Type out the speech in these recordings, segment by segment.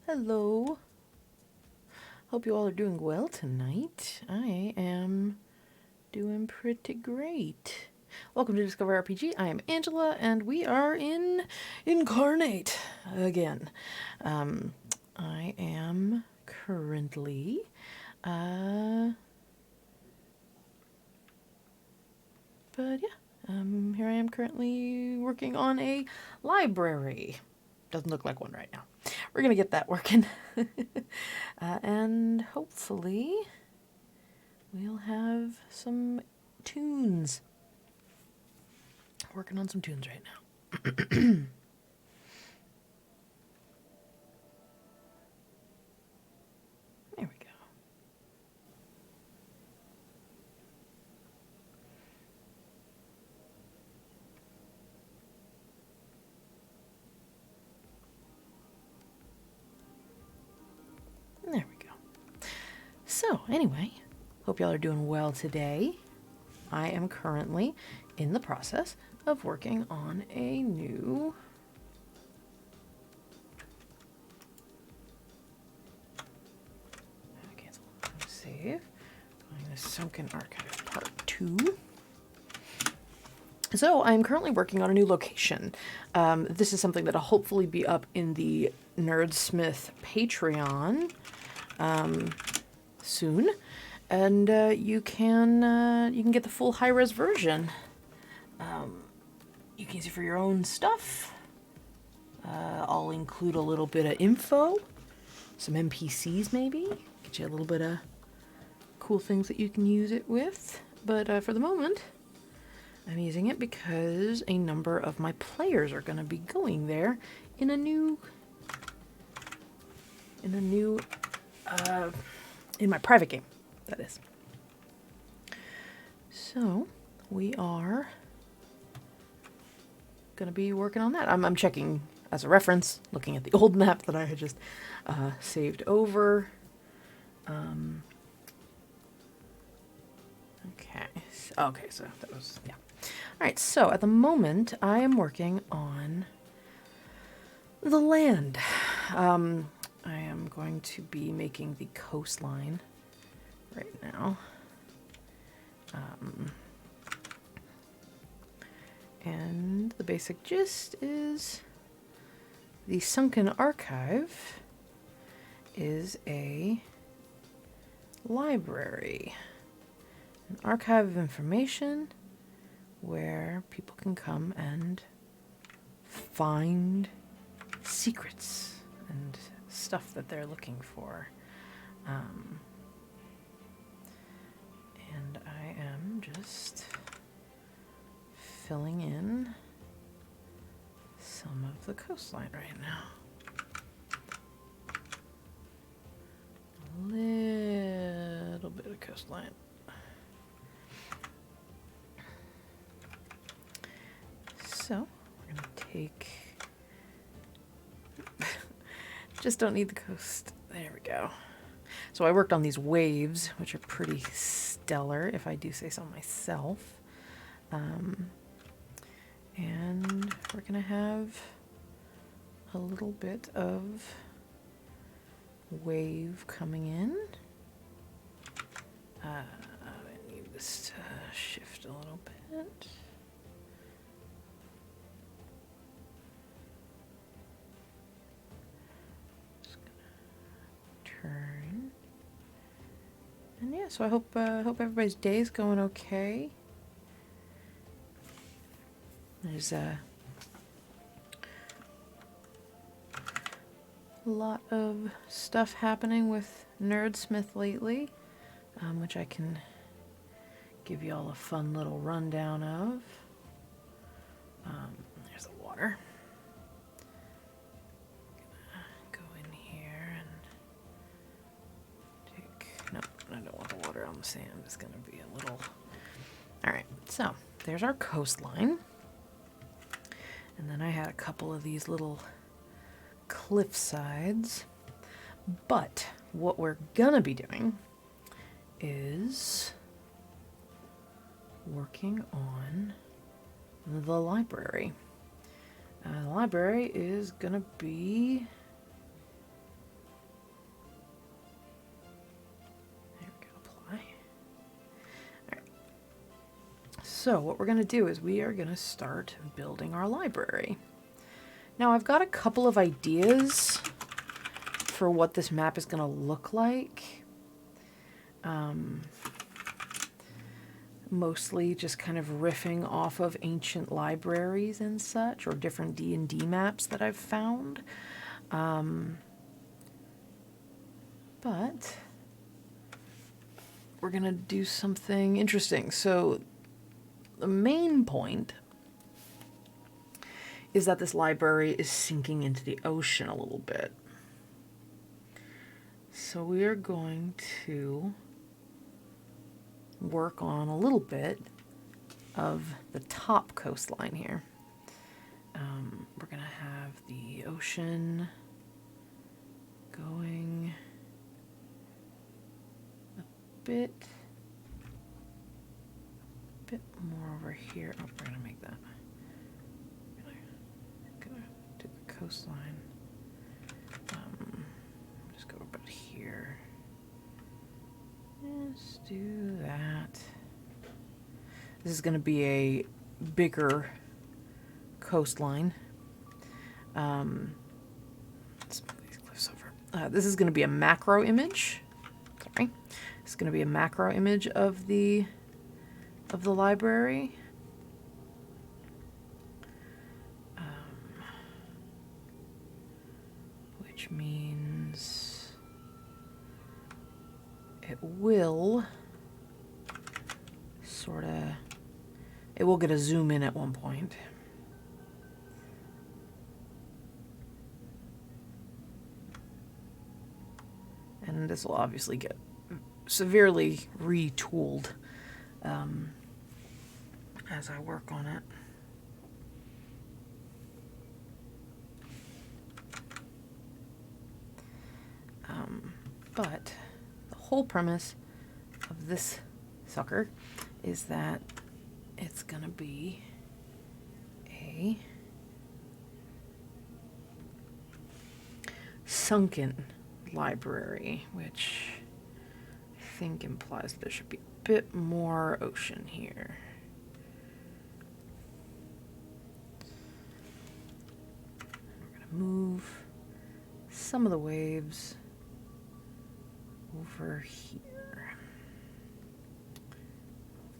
Hello. Hope you all are doing well tonight. I am doing pretty great. Welcome to Discover RPG. I am Angela, and we are in Incarnate again. I am currently, here I am currently working on a library. Doesn't look like one right now. We're gonna get that working. And hopefully we'll have some tunes. Working on some tunes right now. There we go. There we go. So, anyway, hope y'all are doing well today. I am currently in the process of working on a new cancel. Save. Going to Sunken Archive Part 2. So I'm currently working on a new location. This is something that'll hopefully be up in the Nerdsmith Patreon soon, and you can get the full high-res version. You can use it for your own stuff. I'll include a little bit of info, some NPCs maybe, get you a little bit of cool things that you can use it with. But for the moment, I'm using it because a number of my players are going to be going there in my private game, that is. So we are going to be working on that. I'm checking as a reference, looking at the old map that I had just saved over. Okay, so that was, yeah. All right, so at the moment, I am working on the land. I am going to be making the coastline right now. And the basic gist is the Sunken Archive is a library, an archive of information where people can come and find secrets and stuff that they're looking for. And I am just filling in some of the coastline right now. A little bit of coastline. So we're going to take... just don't need the coast. There we go. So I worked on these waves, which are pretty stellar, if I do say so myself. And we're going to have a little bit of wave coming in. I need this to shift a little bit. Just gonna turn. And yeah, so I hope everybody's day is going okay. There's a lot of stuff happening with Nerdsmith lately, which I can give you all a fun little rundown of. There's the water. Go in here and take... No, I don't want the water on the sand. It's going to be a little... Alright, so there's our coastline. And then I had a couple of these little cliff sides. But what we're gonna be doing is working on the library. The library is gonna be So what we're going to do is we are going to start building our library. Now I've got a couple of ideas for what this map is going to look like. Mostly just kind of riffing off of ancient libraries and such, or different D&D maps that I've found. But we're going to do something interesting. So the main point is that this library is sinking into the ocean a little bit. So we are going to work on a little bit of the top coastline here. We're going to have the ocean going a bit more over here. Oh, we're going to make that. Gonna do the coastline. Just go about here. Let's do that. This is going to be a bigger coastline. Let's move these cliffs over. This is going to be a macro image. Sorry, it's going to be a macro image of the library. Which means it will it will get a zoom in at one point. And this will obviously get severely retooled as I work on it. But the whole premise of this sucker is that it's gonna be a sunken library, which I think implies that there should be a bit more ocean here. We're gonna move some of the waves over here.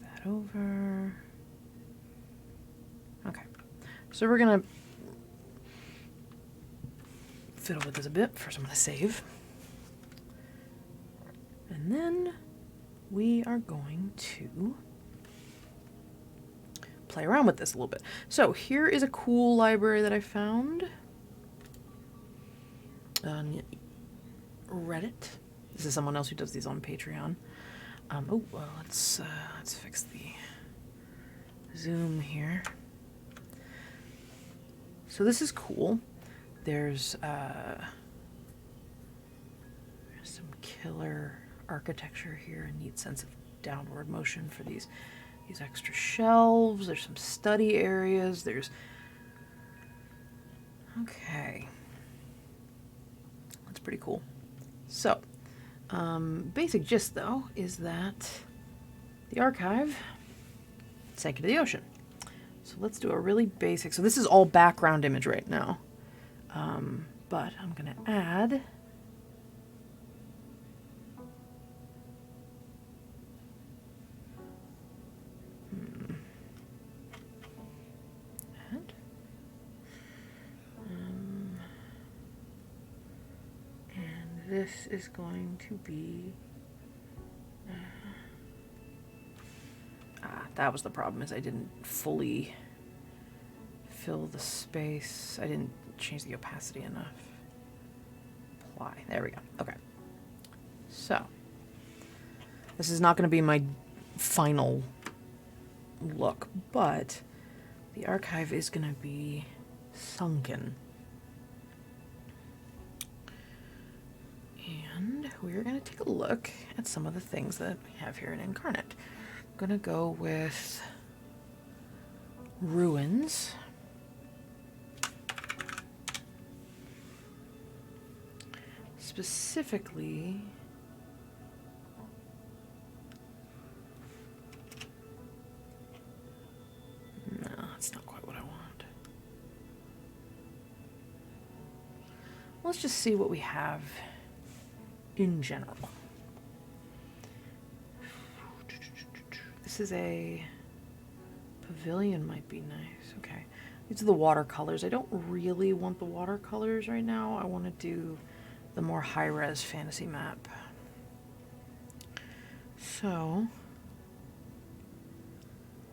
Move that over. Okay, so we're gonna fiddle with this a bit. First I'm gonna save. And then we are going to play around with this a little bit. So here is a cool library that I found on Reddit. This is someone else who does these on Patreon. Let's fix the zoom here. So this is cool. There's some killer architecture here, a neat sense of downward motion for these extra shelves. There's some study areas. Okay. That's pretty cool. So, basic gist though is that the archive sank into the ocean. So let's do a really basic, so this is all background image right now. But I'm gonna add and this is going to be that was the problem, is I didn't fully fill the space. I didn't change the opacity enough. Apply. There we go. Okay. So this is not going to be my final look, but the archive is going to be sunken. And we're going to take a look at some of the things that we have here in Incarnate. I'm going to go with ruins. Specifically, let's just see what we have in general. This is a pavilion, might be nice. Okay, these are the watercolors. I don't really want the watercolors right now. I want to do the more high-res fantasy map. So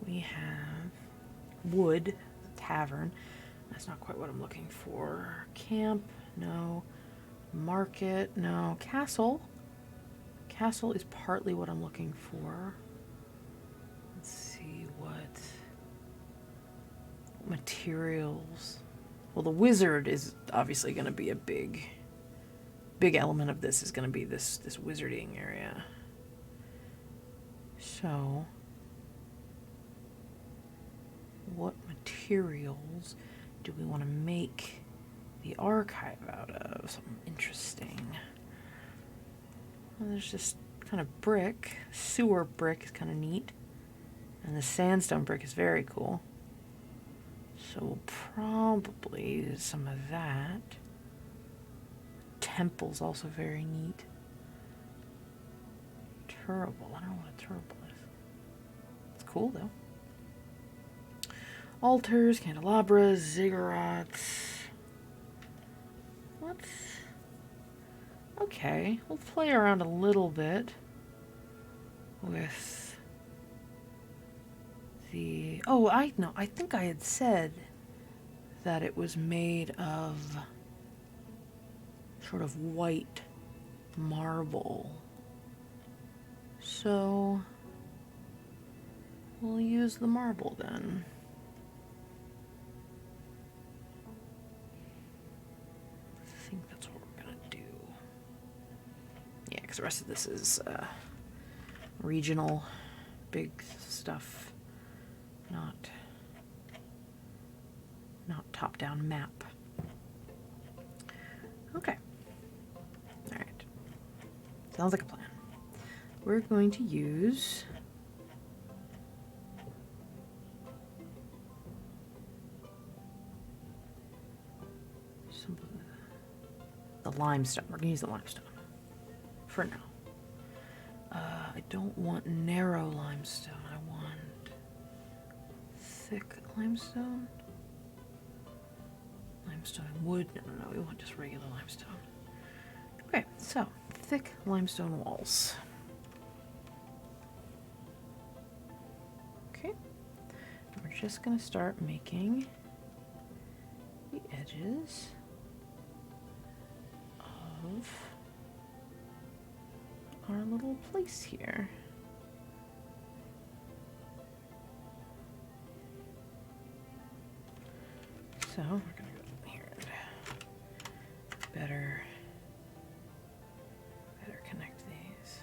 we have wood, tavern. That's not quite what I'm looking for. Camp, no. Market, no. Castle. Castle is partly what I'm looking for. Let's see what materials. Well, the wizard is obviously going to be a big element of this. Is going to be this wizarding area. So, what materials do we want to make the archive out of? Something interesting. Well, there's just kind of brick. Sewer brick is kind of neat. And the sandstone brick is very cool. So we'll probably use some of that. Temple's also very neat. Turtle. I don't know what a turtle is. It's cool though. Altars, candelabras, ziggurats. Let's... Okay, we'll play around a little bit with the... Oh, I think I had said that it was made of sort of white marble. So we'll use the marble then. I think that's what we're gonna do. Yeah, because the rest of this is regional, big stuff, not top-down map. Okay. All right. Sounds like a plan. We're going to use some of the limestone. We're going to use the limestone for now. I don't want narrow limestone. I want thick limestone. Limestone and wood. No, we want just regular limestone. Okay, so thick limestone walls. Okay, we're just going to start making the edges of our little place here. So we're going to go here and better connect these.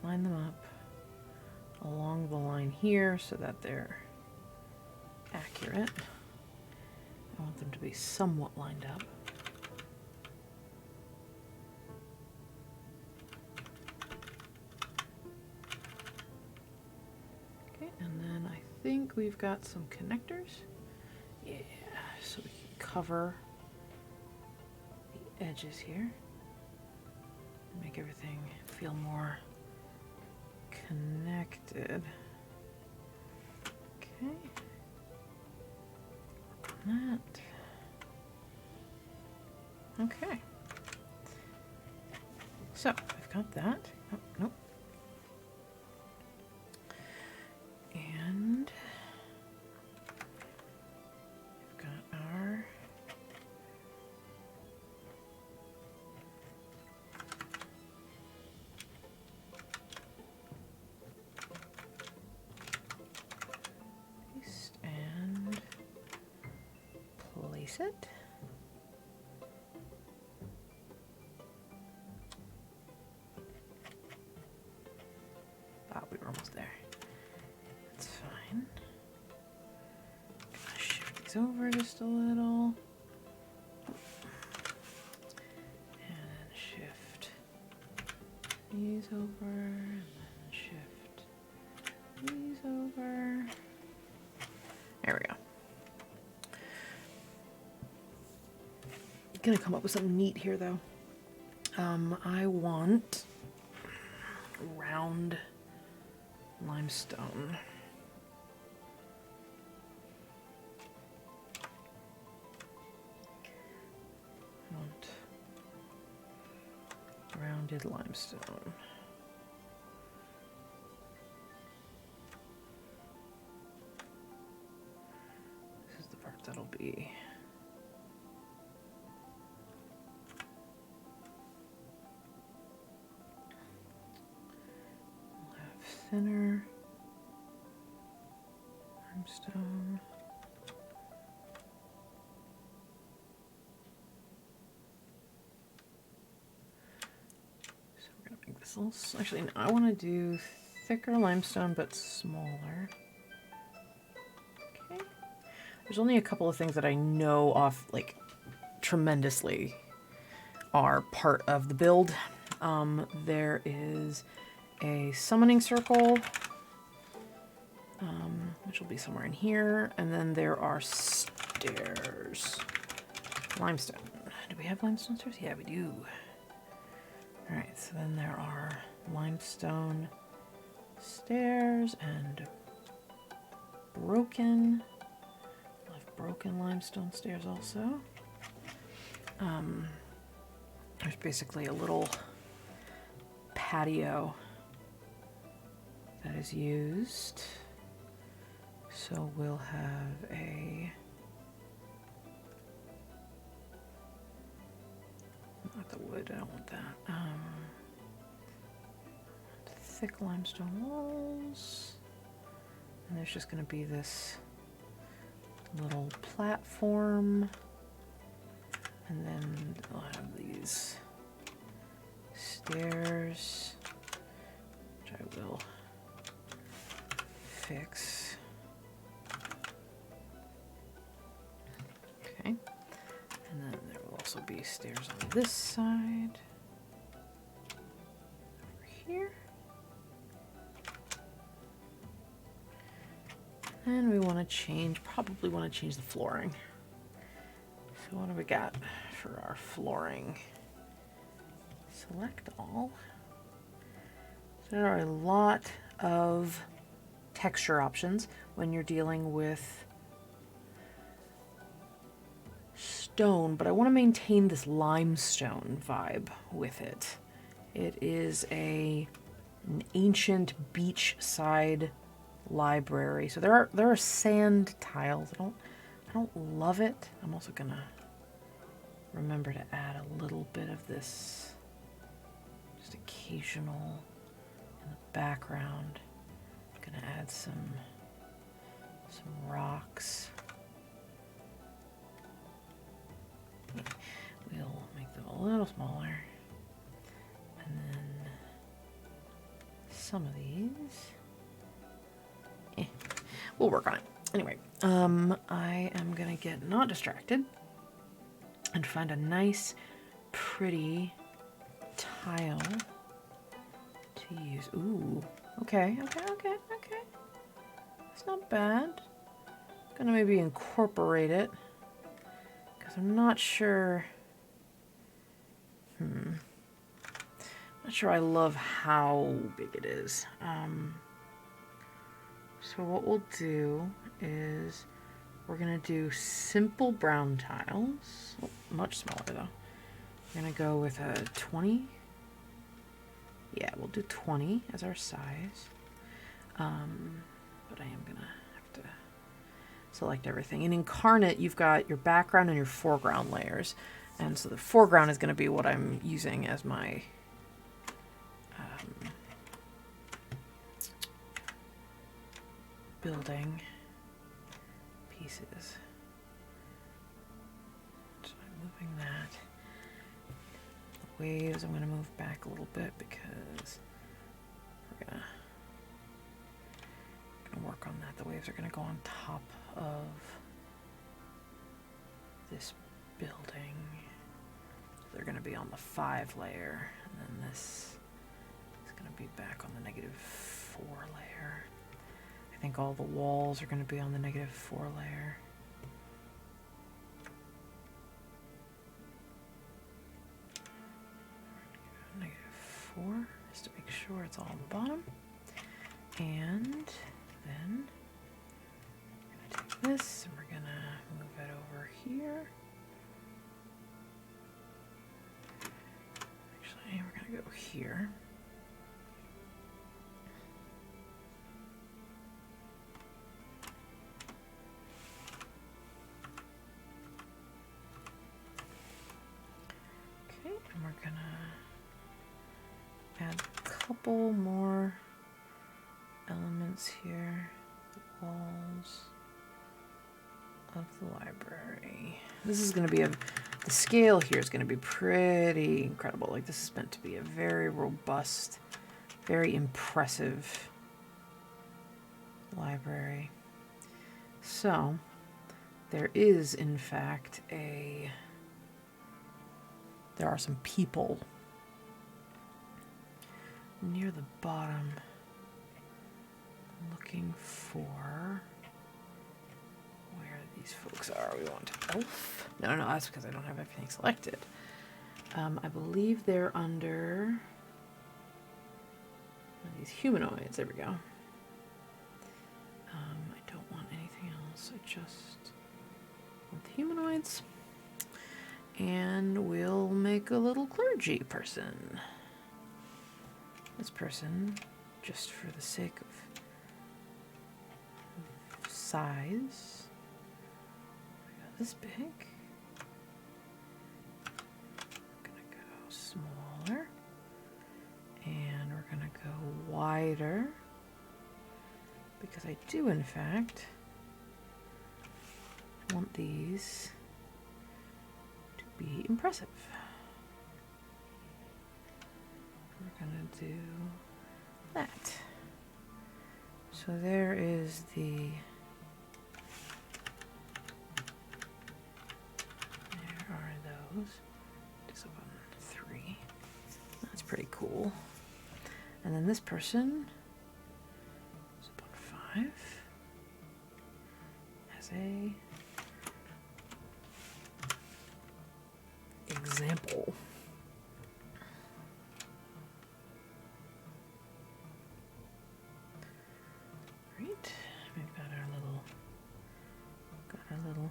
Line them up along the line here so that they're accurate. I want them to be somewhat lined up. Okay, and then I think we've got some connectors. Yeah, so we can cover the edges here. Make everything feel more connected. Okay. That. Okay. So we've got that. Oh, nope. And we've got our paste and place it. We were almost there. That's fine. Gonna shift these over just a little. And then shift these over. And then shift these over. There we go. Gonna come up with something neat here though. I want round limestone. I want rounded limestone. This is the part that'll be thinner limestone. So we're gonna make this a little, actually, no, I want to do thicker limestone but smaller. Okay. There's only a couple of things that I know off, like, tremendously are part of the build. There is a summoning circle, which will be somewhere in here, and then there are stairs. Limestone. Do we have limestone stairs? Yeah, we do. Alright, so then there are limestone stairs and broken. We'll have broken limestone stairs also. There's basically a little patio that is used. So we'll have a, not the wood, I don't want that. Thick limestone walls. And there's just gonna be this little platform. And then I'll have these stairs, which I will fix. Okay. And then there will also be stairs on this side. Over here. And we want to change, probably want to change the flooring. So what do we got for our flooring? Select all. So there are a lot of texture options when you're dealing with stone, but I want to maintain this limestone vibe with it. It is an ancient beachside library. So there are sand tiles. I don't love it. I'm also gonna remember to add a little bit of this, just occasional in the background. I'm gonna add some rocks. We'll make them a little smaller, and then some of these. We'll work on it. Anyway, I am gonna get not distracted and find a nice, pretty tile to use. Ooh, okay. That's not bad. Gonna maybe incorporate it because I'm not sure. Not sure I love how big it is. So what we'll do is we're gonna do simple brown tiles, much smaller though. We're gonna go with a 20. Yeah, we'll do 20 as our size. But I am gonna have to select everything. In Incarnate, you've got your background and your foreground layers. And so the foreground is gonna be what I'm using as my building pieces. So I'm moving that. The waves, I'm going to move back a little bit because we're going to work on that. The waves are going to go on top of this building. They're going to be on the 5 layer, and then this is going to be back on the -4 layer. think all the walls are going to be on the -4 layer. -4 just to make sure it's all on the bottom. And then we're going to take this and we're going to move it over here. Actually, we're going to go here. Okay, and we're going to add a couple more elements here. The walls of the library. This is going to be the scale here is going to be pretty incredible. Like, this is meant to be a very robust, very impressive library. So there is, in fact, there are some people near the bottom looking for where these folks are. We want elf. No, that's because I don't have everything selected. I believe they're under these humanoids. There we go. I don't want anything else. I just want the humanoids. And we'll make a little clergy person. This person, just for the sake of size, I got this big. We're gonna go smaller, and we're gonna go wider, because I do, in fact, want these to be impressive. We're gonna do that. So there is there are those. Just up on 3. That's pretty cool. And then this person is up on 5. Has a example. Right, we've got our little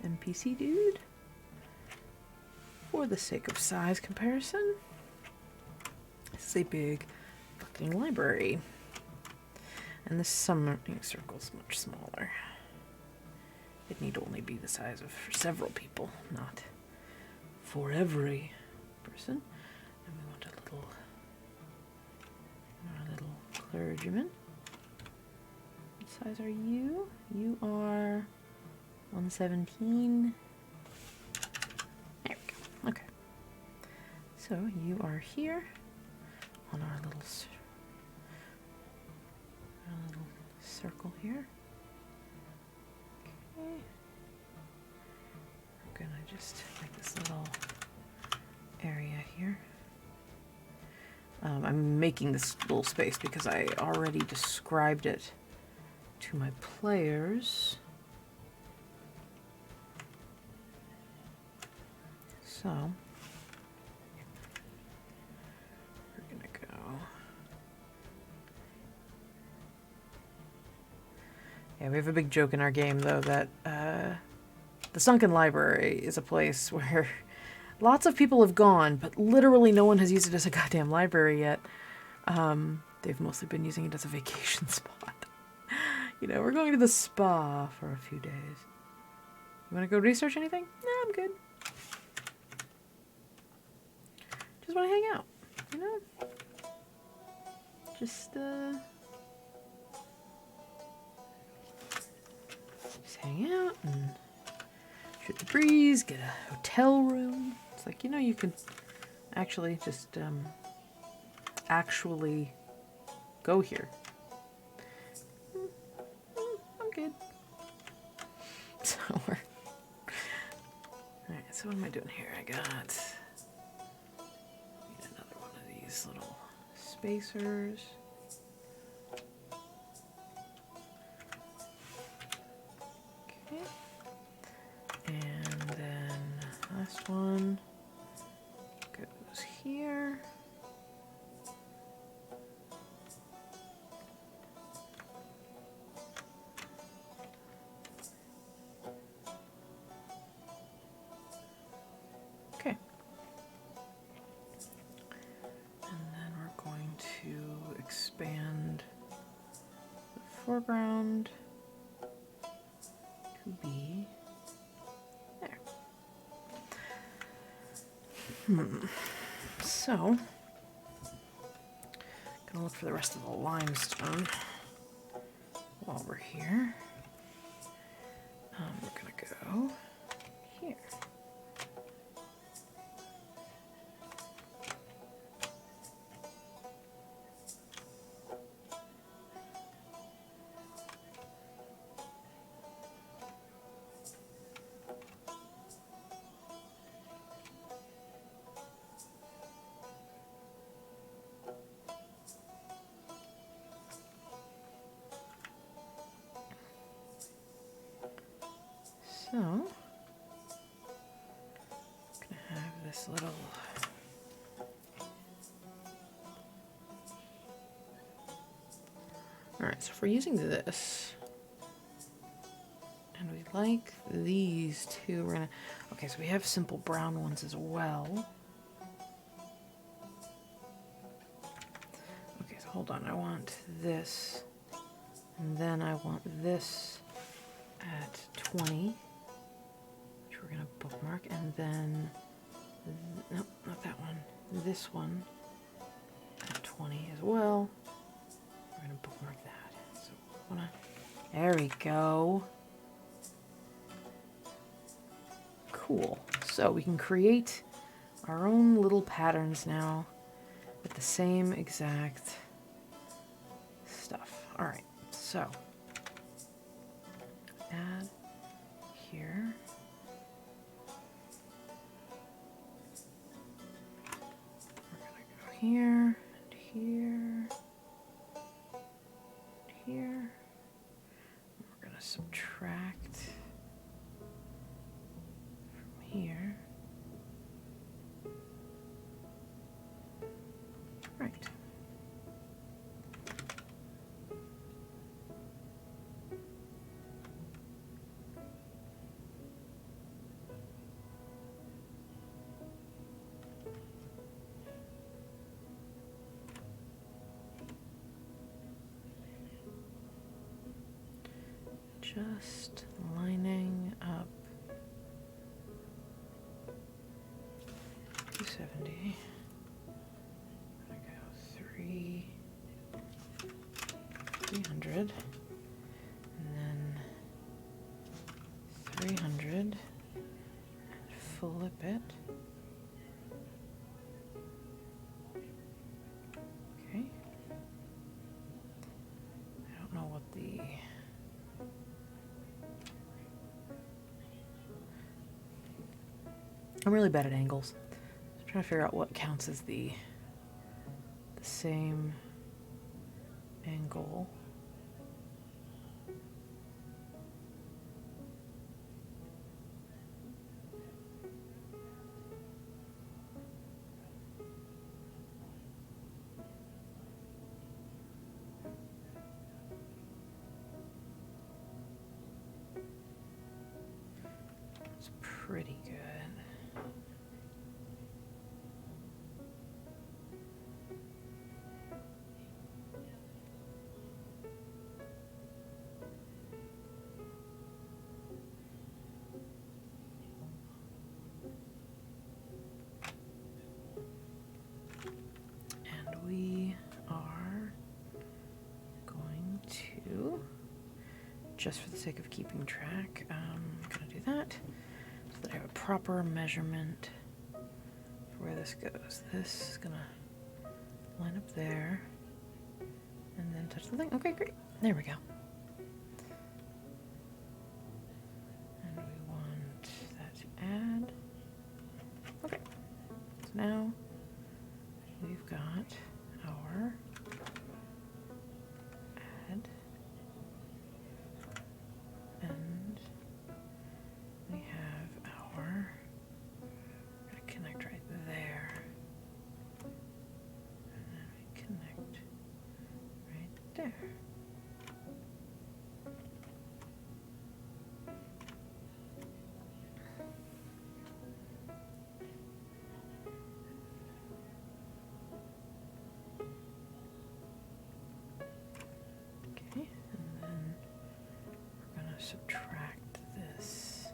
NPC dude. For the sake of size comparison, this is a big fucking library, and this summoning circle is much smaller. It need only be the size of for several people, not for every person. And we want a little clergyman. What size are you? You are 117. There we go. Okay. So you are here on our little circle here. Okay. We're gonna just make this little area here. I'm making this little space because I already described it to my players. So we're gonna go. Yeah, we have a big joke in our game though that the Sunken Library is a place where lots of people have gone, but literally no one has used it as a goddamn library yet. They've mostly been using it as a vacation spot. You know, we're going to the spa for a few days. You want to go research anything? No, I'm good. Just want to hang out, you know? Just hang out and shoot the breeze, get a hotel room. It's like, you know, you can actually just actually go here. I'm good. So we're alright, so what am I doing here? I got need another one of these little spacers. one goes here. Okay. And then we're going to expand the foreground to be there. So, gonna look for the rest of the limestone while we're here. We're gonna go here. So, I'm gonna have this little alright, so if we're using this and we like these two, we're gonna okay, so we have simple brown ones as well. Okay, so hold on, I want this and then I want this at 20. We're gonna bookmark, and then nope, not that one. This one at 20 as well. We're gonna bookmark that. So there we go. Cool. So we can create our own little patterns now with the same exact stuff. All right. So add here. Here, and here, and here. We're going to subtract from here. Right. Just lining up 270. I'm gonna go 300, and then 300, and flip it. Okay. I don't know what the I'm really bad at angles. I'm trying to figure out what counts as the same angle. It's pretty good. We are going to, just for the sake of keeping track, I'm going to do that so that I have a proper measurement for where this goes. This is going to line up there and then touch the thing. Okay, great. There we go. And we want that to add. Okay. So now we've got our add, and we have our there. Okay, and then we're going to subtract this.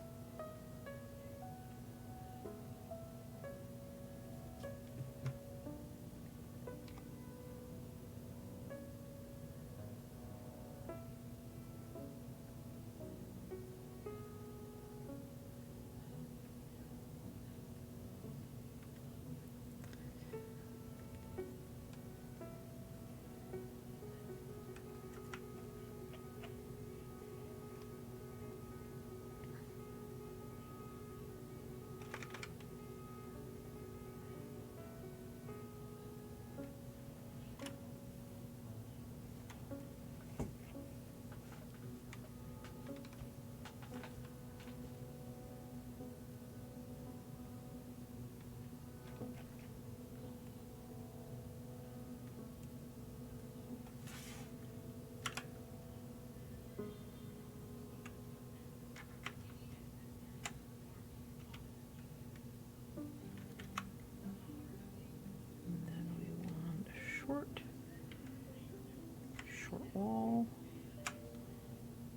Short wall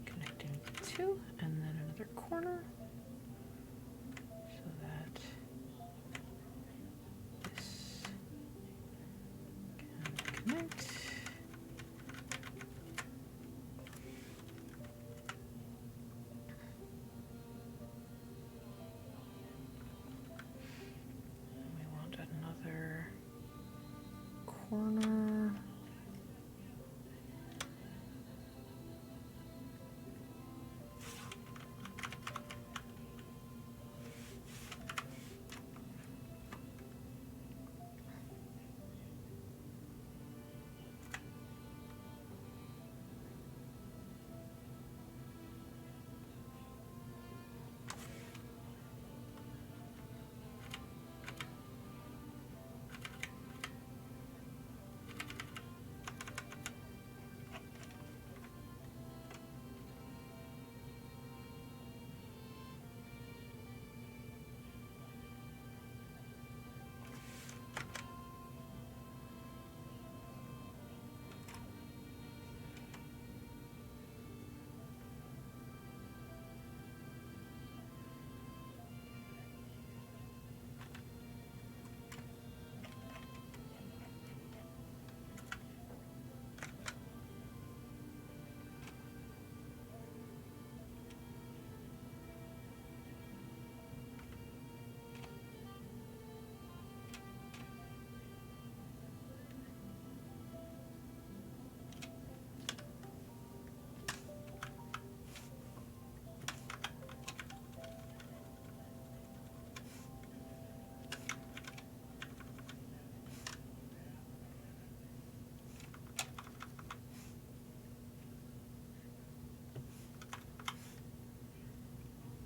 connecting the two, and then another corner so that this can connect. And we want another corner.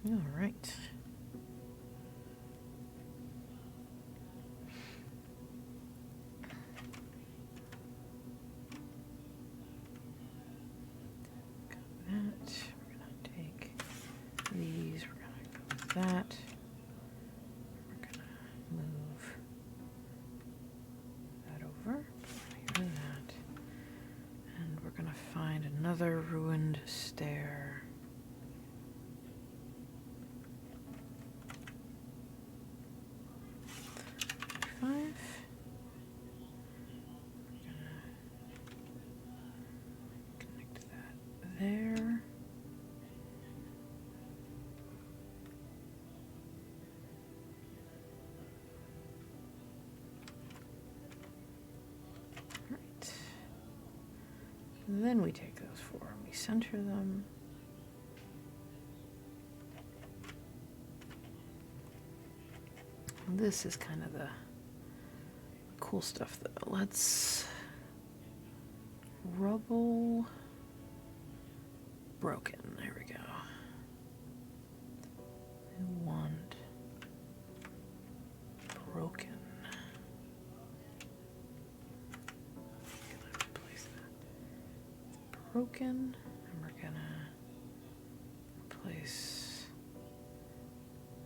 All right. Got that. We're going to take these. We're going to go with that. We're going to move that over. Put here that. And we're going to find another ruined stair. There. Right. Then we take those four and we center them. This is kind of the cool stuff though. Let's rubble broken. There we go. I want broken. Can I replace broken, and we're gonna replace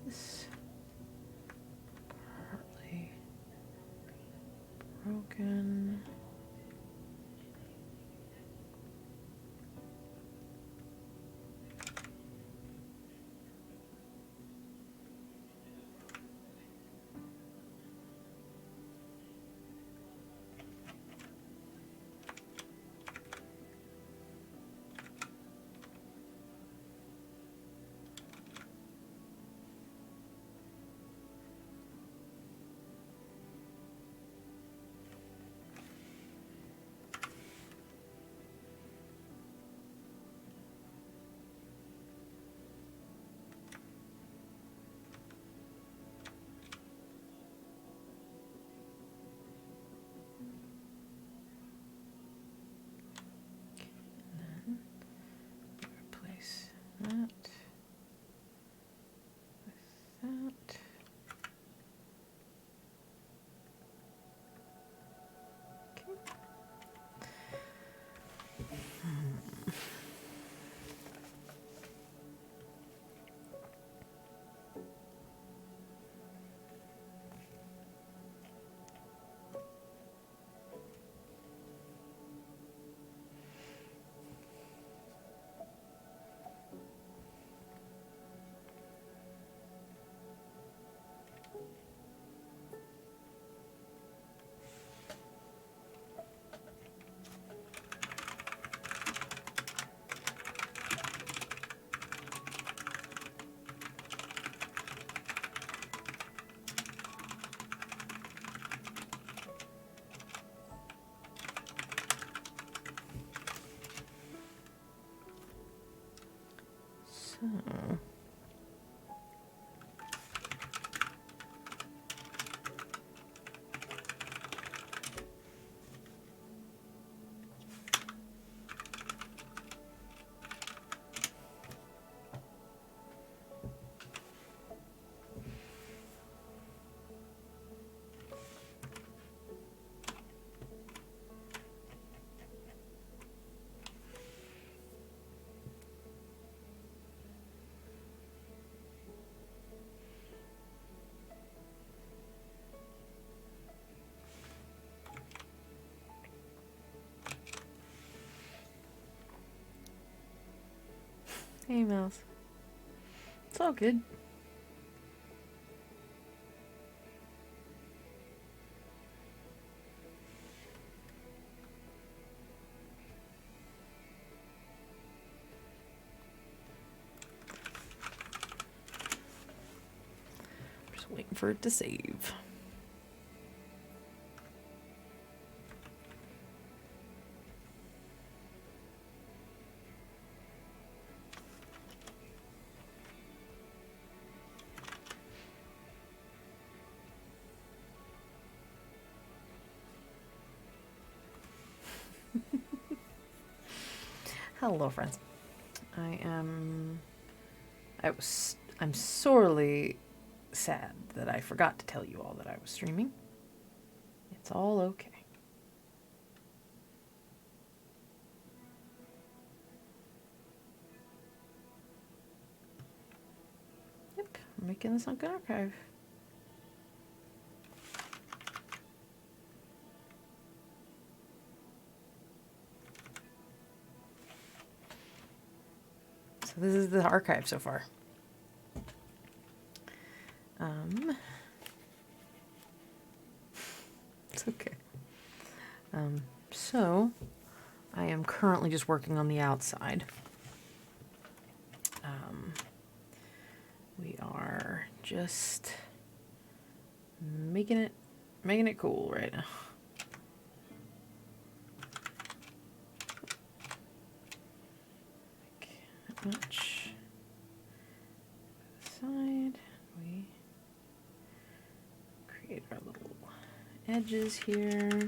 this partly broken. Replace that with that. Okay. So hey, Mouse. It's all good. Just waiting for it to save. Hello, friends. I'm sorely sad that I forgot to tell you all that I was streaming. It's all okay. Yep, I'm making this Sunken Archive. So this is the archive so far. It's okay. So I am currently just working on the outside. We are just making it cool right now. Like that much. Side. We create our little edges here.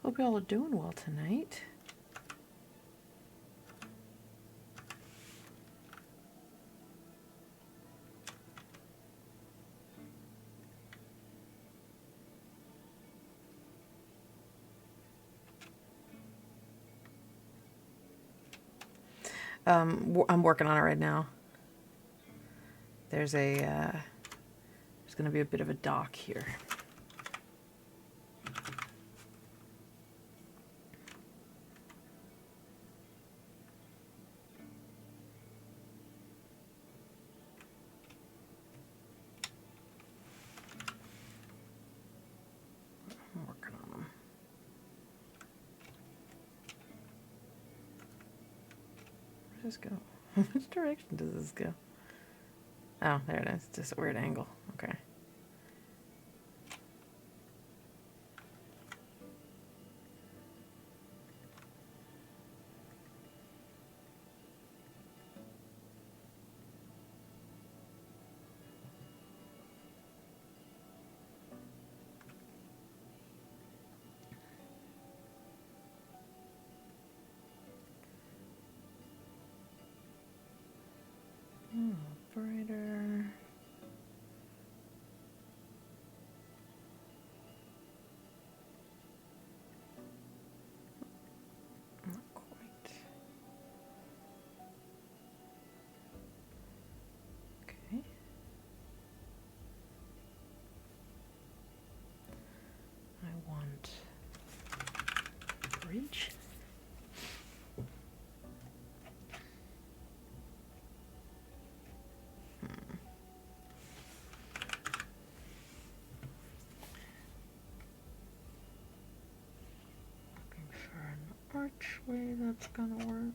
Hope y'all are doing well tonight. I'm working on it right now. There's going to be a bit of a dock here. I'm working on them. Where does this go? Which direction does this go? Oh, there it is. It's just a weird angle. Okay. Brighter. Not quite. Okay. I want bridge. Archway that's gonna work.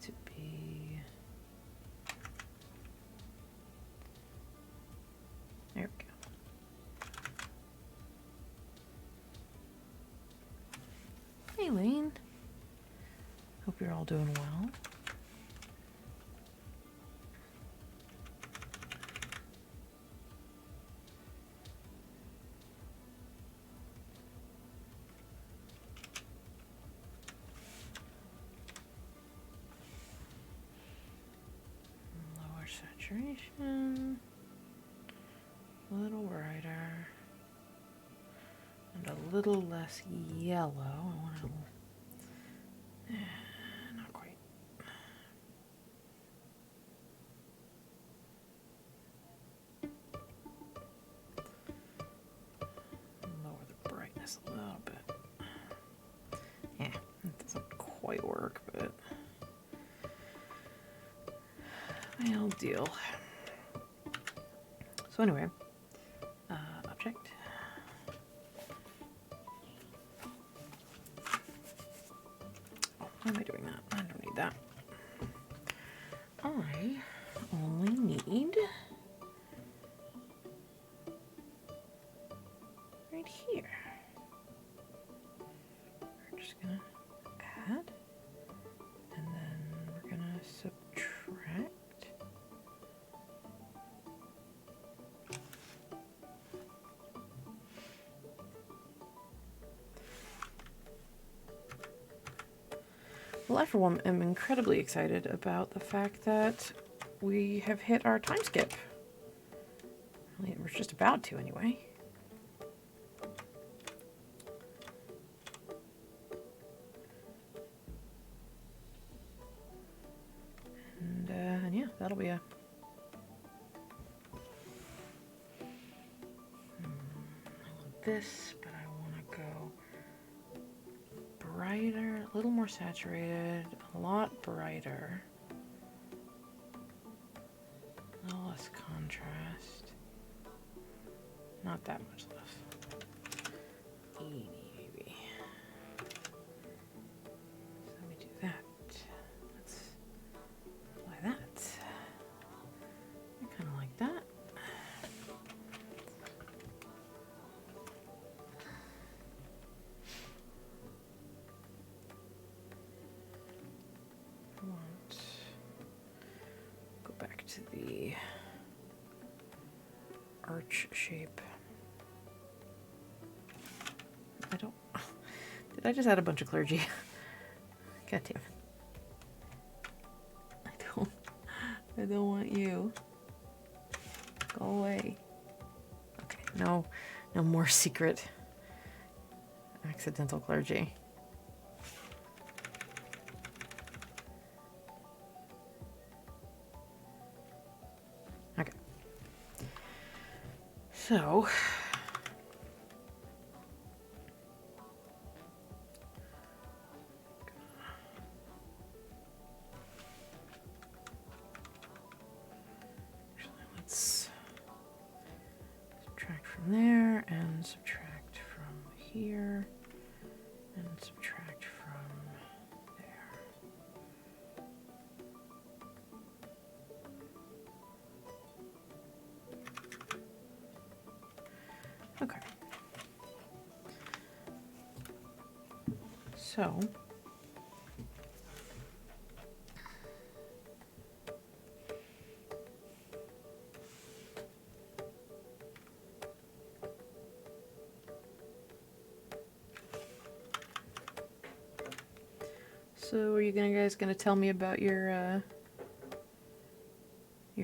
To be there we go. Hey Lane, hope you're all doing well. Saturation, a little brighter, and a little less yellow. I want to, not quite. Lower the brightness a little bit. Yeah, it doesn't quite work, but I'll deal. So anyway, object. Oh, why am I doing that? I don't need that. I only need right here. We're just gonna add, and then we're gonna subtract. Well, I, for one, am incredibly excited about the fact that we have hit our time skip. We're just about to, anyway. And yeah, that'll be a... I want this, but I want to go brighter, a little more saturated, a lot brighter, a little less contrast, not that much less, 80 maybe. So let me do that. Let's apply that. I kind of like that. to the arch shape. I don't... Did I just add a bunch of clergy? God damn it. I don't want you. Go away. Okay, no more secret accidental clergy. Okay. So, actually, let's subtract from there and subtract from here and subtract from there. Okay. So, are you guys gonna tell me about your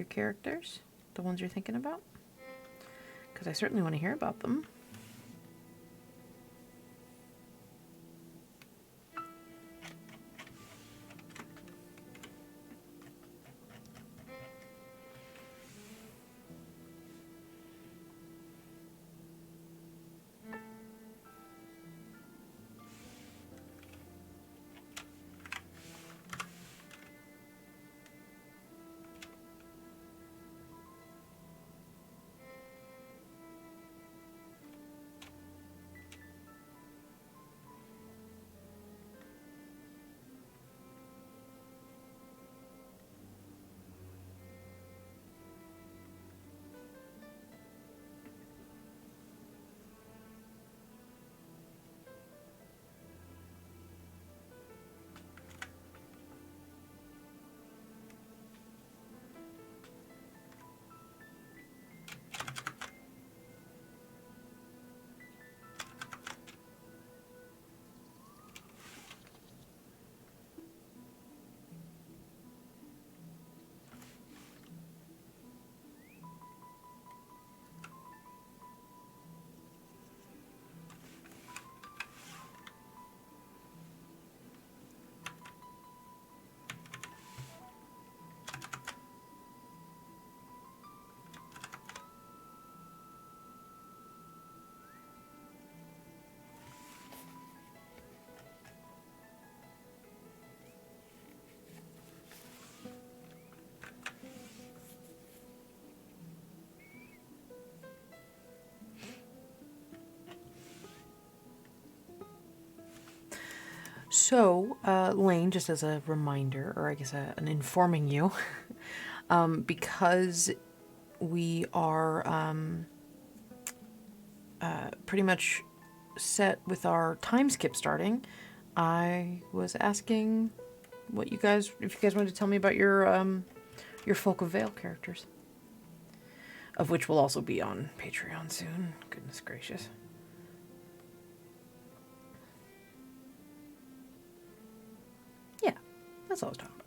characters, the ones you're thinking about? Because I certainly want to hear about them. So, Lane, just as a reminder, or I guess an informing you, because we are pretty much set with our time skip starting, I was asking what you guys, if you guys wanted to tell me about your Folk of Vale characters, of which will also be on Patreon soon. Goodness gracious. Yeah, that's all I was talking about.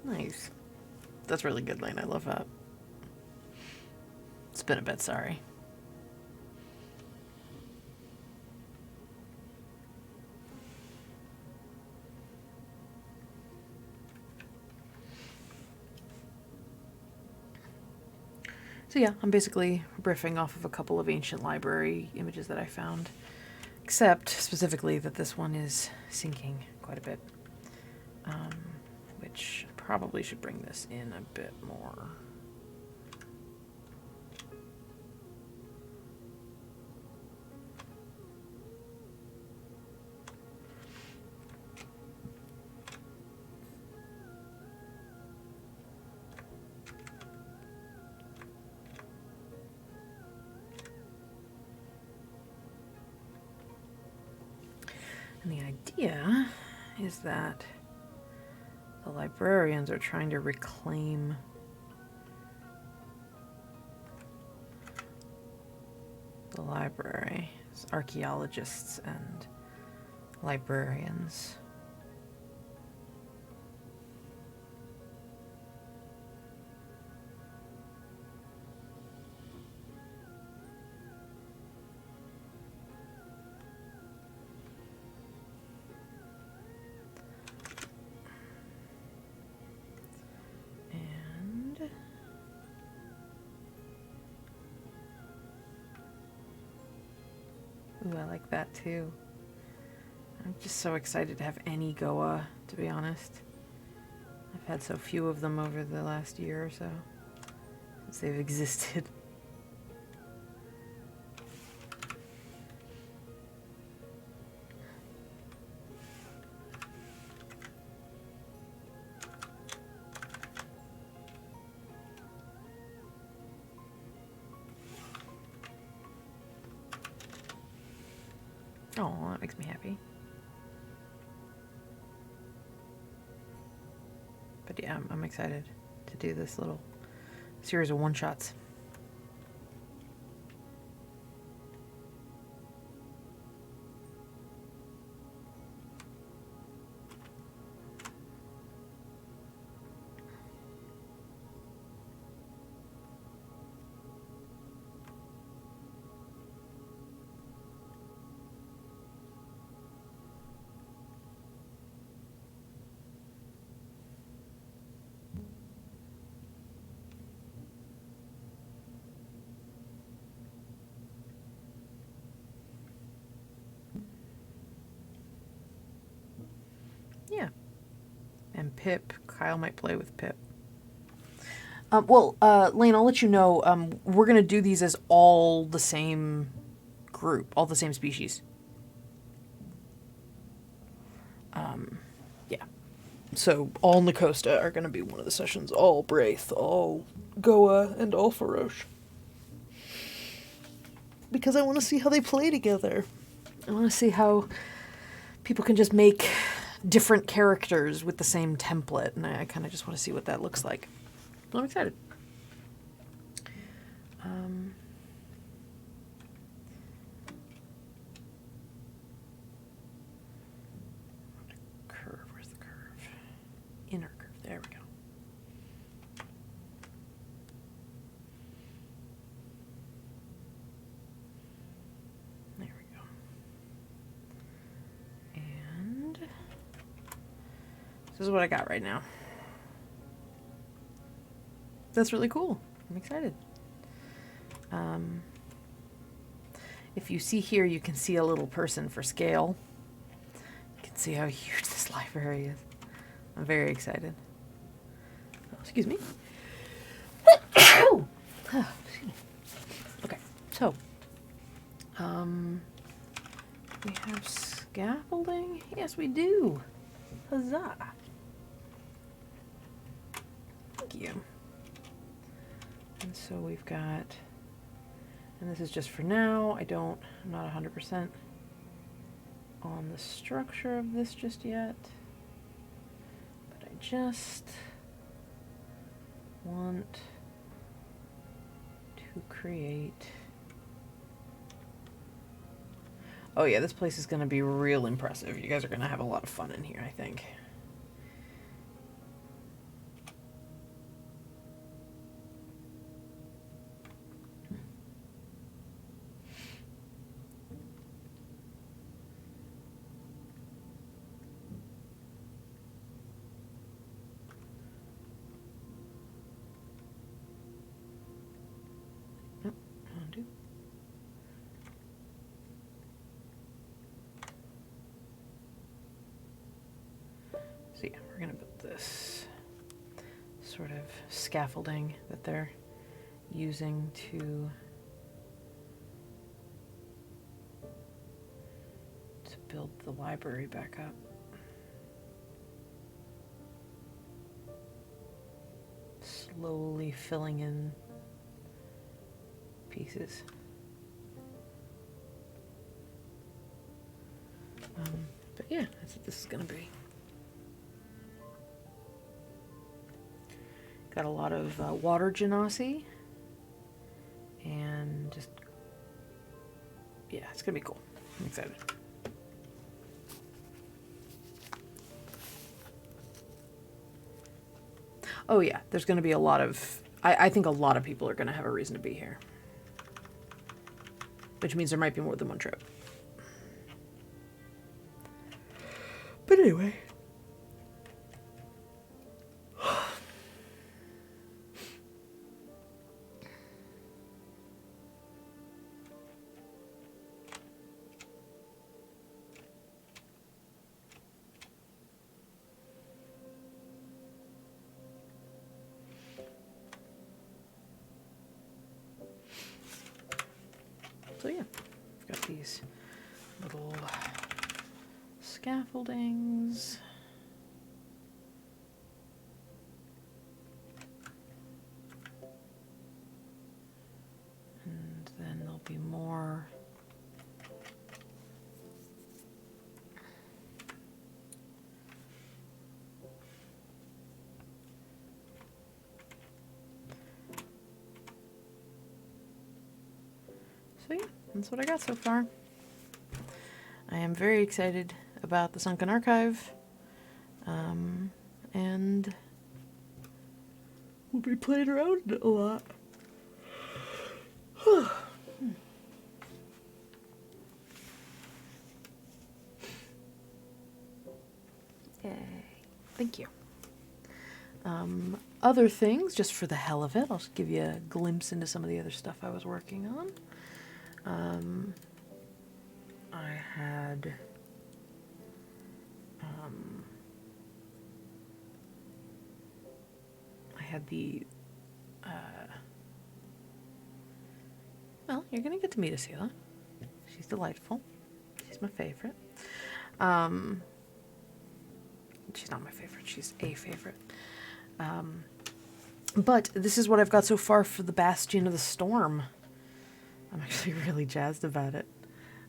Nice. That's really good, Lane. I love that. It's been a bit, sorry. So yeah, I'm basically riffing off of a couple of ancient library images that I found. Except, specifically, that this one is sinking quite a bit. Which probably should bring this in a bit more. And the idea is that the librarians are trying to reclaim the library as archaeologists and librarians. Ooh, I like that too. I'm just so excited to have any Goa, to be honest. I've had so few of them over the last year or so, since they've existed. Oh, that makes me happy. But yeah, I'm excited to do this little series of one-shots. Yeah. And Pip. Kyle might play with Pip. Lane, I'll let you know, we're going to do these as all the same group, all the same species. Yeah. So all Nacosta are going to be one of the sessions, all Braith, all Goa, and all Farosh. Because I want to see how they play together. I want to see how people can just make different characters with the same template, and I kind of just want to see what that looks like. I'm excited. Curve, where's the curve? Inner curve, there we go. There we go. And this is what I got right now. That's really cool. I'm excited. If you see here, you can see a little person for scale. You can see how huge this library is. I'm very excited. Oh, excuse me. Oh, excuse me. Okay, so we have scaffolding. Yes, we do. Huzzah! Thank you. And so we've got, and this is just for now. I'm not 100% on the structure of this just yet, but I just want to create. Oh yeah, this place is going to be real impressive. You guys are going to have a lot of fun in here, I think. So yeah, we're gonna put this sort of scaffolding that they're using to build the library back up. Slowly filling in pieces. But yeah, that's what this is gonna be. Got a lot of water genasi, and just, yeah, it's gonna be cool. I'm excited. Oh yeah, there's gonna be a lot of, I think a lot of people are gonna have a reason to be here. Which means there might be more than one trip. But anyway. So yeah, I've got these little scaffoldings. And then there'll be more. So yeah, that's what I got so far. I am very excited about the Sunken Archive. And we'll be playing around it a lot. Yay. Thank you. Other things, just for the hell of it, I'll just give you a glimpse into some of the other stuff I was working on. I had the well, you're gonna get to meet Asila. She's delightful. She's my favorite. She's not my favorite. She's a favorite. But this is what I've got so far for the Bastion of the Storm. I'm actually really jazzed about it.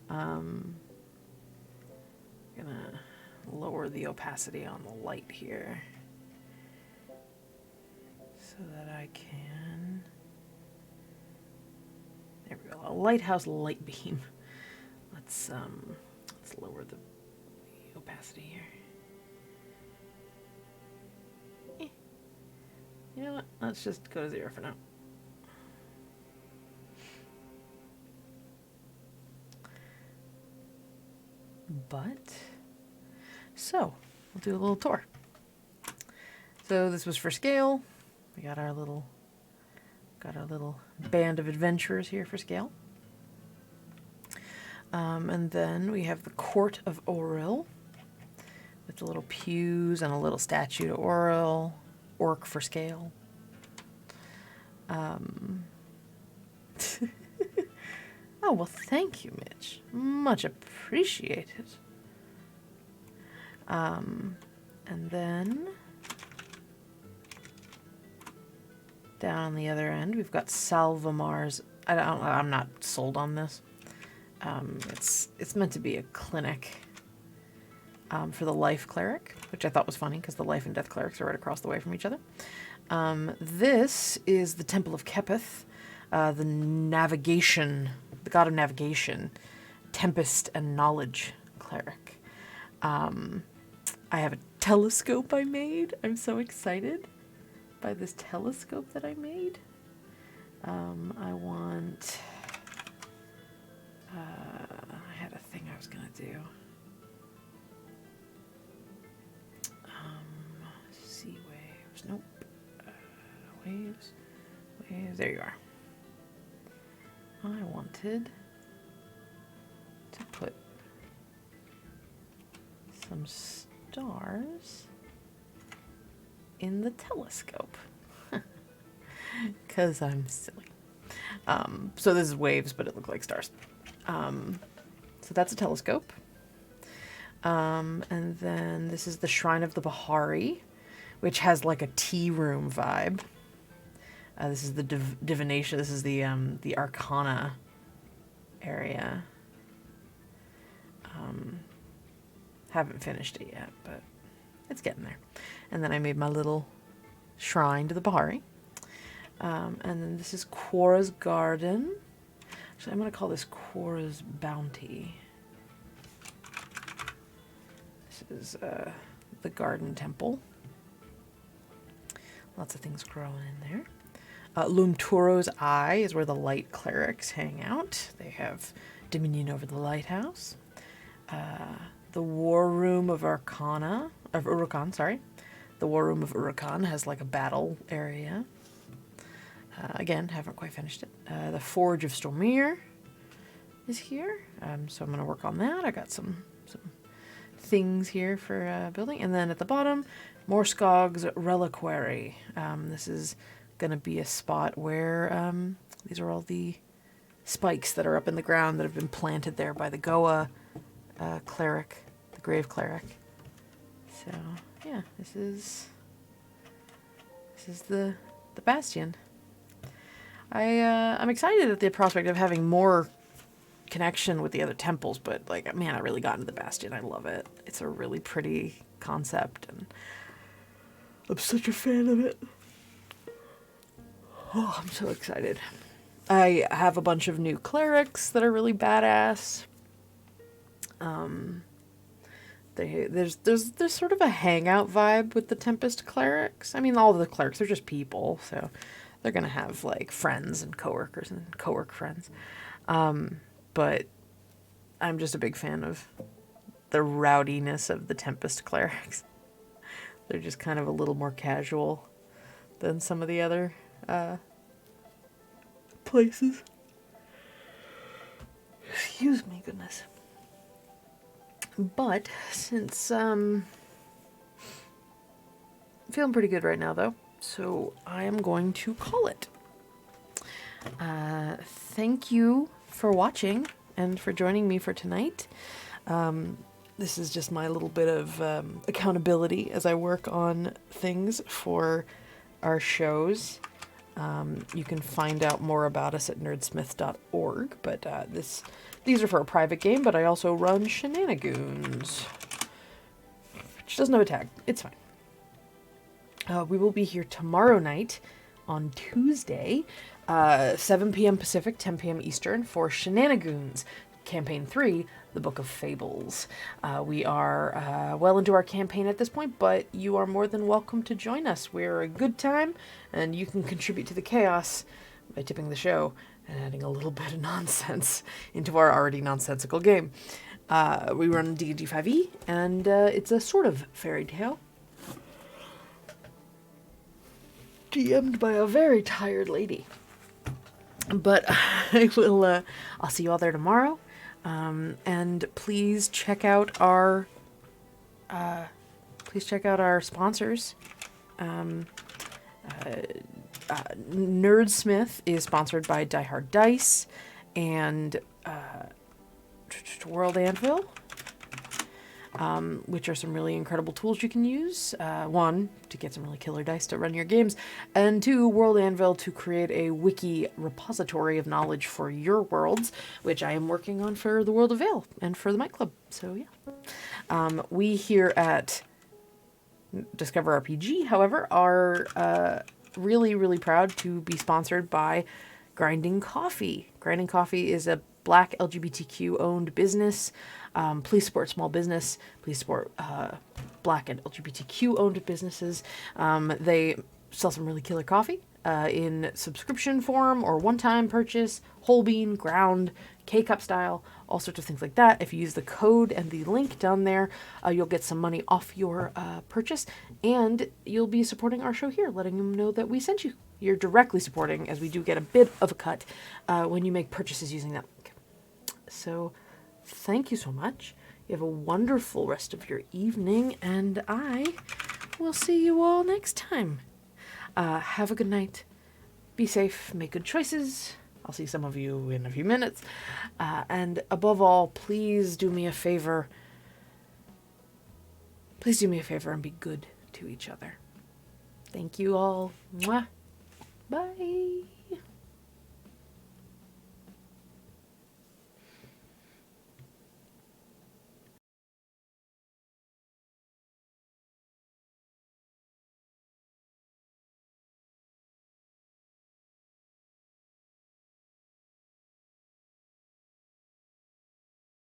Gonna lower the opacity on the light here so that I can. There we go. A lighthouse light beam. Let's lower the opacity here. You know what? Let's just go to 0 for now. So, we'll do a little tour. So this was for scale. We got our little band of adventurers here for scale. And then we have the Court of Auril with the little pews and a little statue to Auril. Orc for scale. Oh, well, thank you, Mitch. Much appreciated. And then down on the other end, we've got Salvamar's. I'm not sold on this. It's meant to be a clinic for the life cleric, which I thought was funny because the life and death clerics are right across the way from each other. This is the Temple of Kepith, the god of navigation, tempest and knowledge cleric. I have a telescope I made. I'm so excited by this telescope that I made. I had a thing I was gonna do. Sea waves. Nope. Waves. There you are. I wanted to put some stars in the telescope. Because I'm silly. So this is waves, but it looked like stars. So that's a telescope. And then this is the Shrine of the Bahari, which has like a tea room vibe. This is the divination. This is the Arcana area. Haven't finished it yet, but it's getting there. And then I made my little shrine to the Bahari. And then this is Quora's Garden. Actually, I'm going to call this Quora's Bounty. This is the Garden Temple. Lots of things growing in there. Lumturo's Eye is where the Light Clerics hang out. They have dominion over the lighthouse. The War Room of Urukan, sorry. The War Room of Urukan has like a battle area. Again, haven't quite finished it. The Forge of Stormir is here. So I'm going to work on that. I got some things here for building. And then at the bottom, Morskog's Reliquary. This is going to be a spot where these are all the spikes that are up in the ground that have been planted there by the Goa cleric, the Grave Cleric. So yeah, this is the bastion. I'm excited at the prospect of having more connection with the other temples, but like, man, I really got into the bastion. I love it. It's a really pretty concept, and I'm such a fan of it. Oh, I'm so excited. I have a bunch of new clerics that are really badass. There's sort of a hangout vibe with the Tempest clerics. I mean, all the clerics are just people, so they're gonna have like friends and coworkers and cowork friends. But I'm just a big fan of the rowdiness of the Tempest clerics. They're just kind of a little more casual than some of the other places. Excuse me, goodness. But since I'm feeling pretty good right now, though, so I am going to call it. Thank you for watching and for joining me for tonight. This is just my little bit of accountability as I work on things for our shows. You can find out more about us at nerdsmith.org, but these are for a private game, but I also run Shenanigans, which doesn't have a tag. It's fine. We will be here tomorrow night on Tuesday, 7 p.m. Pacific, 10 p.m. Eastern for Shenanigans, Campaign 3, The Book of Fables. We are well into our campaign at this point, but you are more than welcome to join us. We're a good time, and you can contribute to the chaos by tipping the show and adding a little bit of nonsense into our already nonsensical game. We run D&D 5e, and it's a sort of fairy tale. DM'd by a very tired lady. But I'll see you all there tomorrow. And please check out our sponsors. Nerdsmith is sponsored by Die Hard Dice and World Anvil, which are some really incredible tools you can use. One, to get some really killer dice to run your games, and two, World Anvil to create a wiki repository of knowledge for your worlds, which I am working on for the World of Vale and for the Mic Club. So yeah. We here at Discover RPG, however, are really, really proud to be sponsored by Grinding Coffee. Grinding Coffee is a Black LGBTQ owned business. Please support small business. Please support Black and LGBTQ owned businesses. They sell some really killer coffee in subscription form or one-time purchase, whole bean, ground, K-cup style, all sorts of things like that. If you use the code and the link down there, you'll get some money off your purchase, and you'll be supporting our show here, letting them know that we sent you. You're directly supporting, as we do get a bit of a cut when you make purchases using that link. So thank you so much. You have a wonderful rest of your evening, and I we'll see you all next time. Have a good night. Be safe. Make good choices. I'll see some of you in a few minutes. And above all, please do me a favor. Please do me a favor and be good to each other. Thank you all. Mwah. Bye.